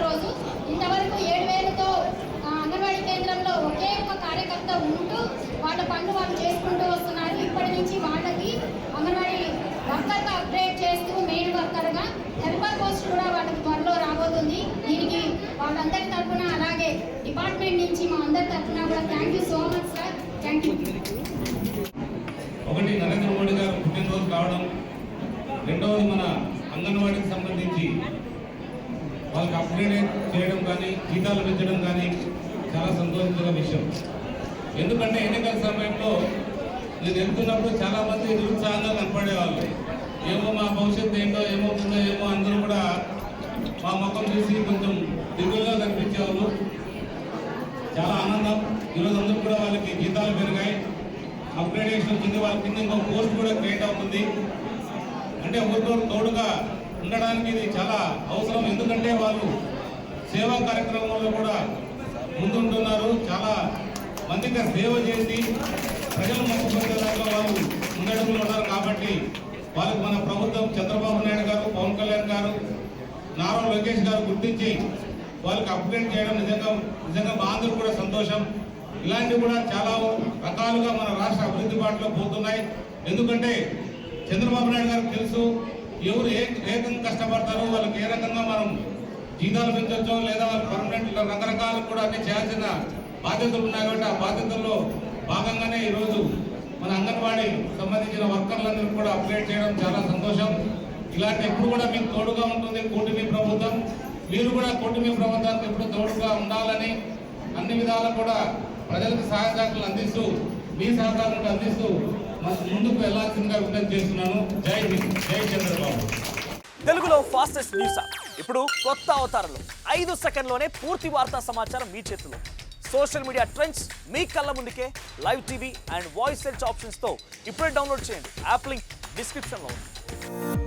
రోజు ఇంతవరకు 7,000తో అంగన్వాడీ కేంద్రంలో ఒకే ఒక కార్యకర్త ఉంటూ వాళ్ళ పనులు వాళ్ళు చేసుకుంటూ వస్తున్నారు. ఇప్పటి నుంచి వాళ్ళకి అంగన్వాడీ వర్కర్గా అప్గ్రేడ్ చేస్తూ మెయిన్ వర్కర్గా హెల్పర్ పోస్ట్ కూడా వాళ్ళకి త్వరలో రాబోతుంది. దీనికి వాళ్ళందరి తరఫున అలాగే డిపార్ట్మెంట్ నుంచి మా అందరి తరఫున కూడా thank you so much sir. Thank you. ఒకటి నరేంద్ర మోడీ గారు పుట్టినరోజు కావడం, రెండవది మన అంగన్వాడీకి సంబంధించి వాళ్ళకి అప్గ్రేడ్ చేయడం కానీ జీతాలు పెంచడం కానీ చాలా సంతోషించిన విషయం. ఎందుకంటే ఎన్నికల సమయంలో నేను వెళ్తున్నప్పుడు చాలామంది నిరుత్సాహంగా కనపడేవాళ్ళు. ఏమో మా భవిష్యత్తు ఏంటో ఏమవుతుందో ఏమో అందరూ కూడా మా ముఖం చూసి కొంచెం దిగులుగా కనిపించేవాళ్ళు. చాలా ఆనందం. ఈరోజు అందరూ కూడా వాళ్ళకి జీతాలు పెరిగాయి, అప్గ్రేడేషన్ వచ్చింది. వాళ్ళ కింద ఇంకో పోస్ట్ కూడా క్రియేట్ అవుతుంది. అంటే ఊరికోరు తోడుగా ఉండడానికి ఇది చాలా అవసరం. ఎందుకంటే వాళ్ళు సేవా కార్యక్రమంలో కూడా ముందుంటున్నారు. చాలా మందిగా సేవ చేసి ప్రజలు మొక్కుకునేలాగా వాళ్ళు ముందడుగులు ఉన్నారు. కాబట్టి వాళ్ళకి మన ప్రభుత్వం చంద్రబాబు నాయుడు గారు, పవన్ కళ్యాణ్ గారు, నారా లోకేష్ గారు గుర్తించి వాళ్ళకి అప్గ్రేడ్ చేయడం నిజంగా మా అందరూ కూడా సంతోషం. ఇలాంటివి కూడా చాలా రకాలుగా మన రాష్ట్ర అభివృద్ధి బాటలో పోతున్నాయి. ఎందుకంటే చంద్రబాబు నాయుడు గారికి తెలుసు ఎవరు ఏ రకంగా కష్టపడతారో, వాళ్ళకి ఏ రకంగా మనం జీతాలు పెంచొచ్చో లేదా పర్మనెంట్ రకరకాలు కూడా అన్ని చేయాల్సిన బాధ్యతలు ఉన్నాయి. కాబట్టి ఆ బాధ్యతల్లో భాగంగానే ఈరోజు మన అంగన్వాడీ సంబంధించిన వర్కర్లందరూ కూడా అప్గ్రేడ్ చేయడం చాలా సంతోషం. ఇలాంటి ఎప్పుడు కూడా మీకు తోడుగా ఉంటుంది కూటమి ప్రభుత్వం. మీరు కూడా కూటమి ప్రభుత్వానికి ఎప్పుడు తోడుగా ఉండాలని అన్ని విధాలు కూడా ప్రజలకు సహాయ సహకారాలు అందిస్తూ మీ సహకారాలను అందిస్తూ ముందుకు వెళ్లాల్సిందిగా విజ్ఞప్తి చేస్తున్నాను. జై హింద్, జై చంద్రబాబు. తెలుగులో ఫాస్టెస్ట్ న్యూస్ యాప్ ఇప్పుడు కొత్త అవతారంలో 5 సెకండ్లోనే పూర్తి వార్తా సమాచారం మీ చేతిలో. సోషల్ మీడియా ట్రెండ్స్ మీ కళ్ళ ముందుకే live TV and voice search ఆప్షన్స్తో ఇప్పుడే డౌన్లోడ్ చేయండి. యాప్ లింక్ డిస్క్రిప్షన్లో ఉంది.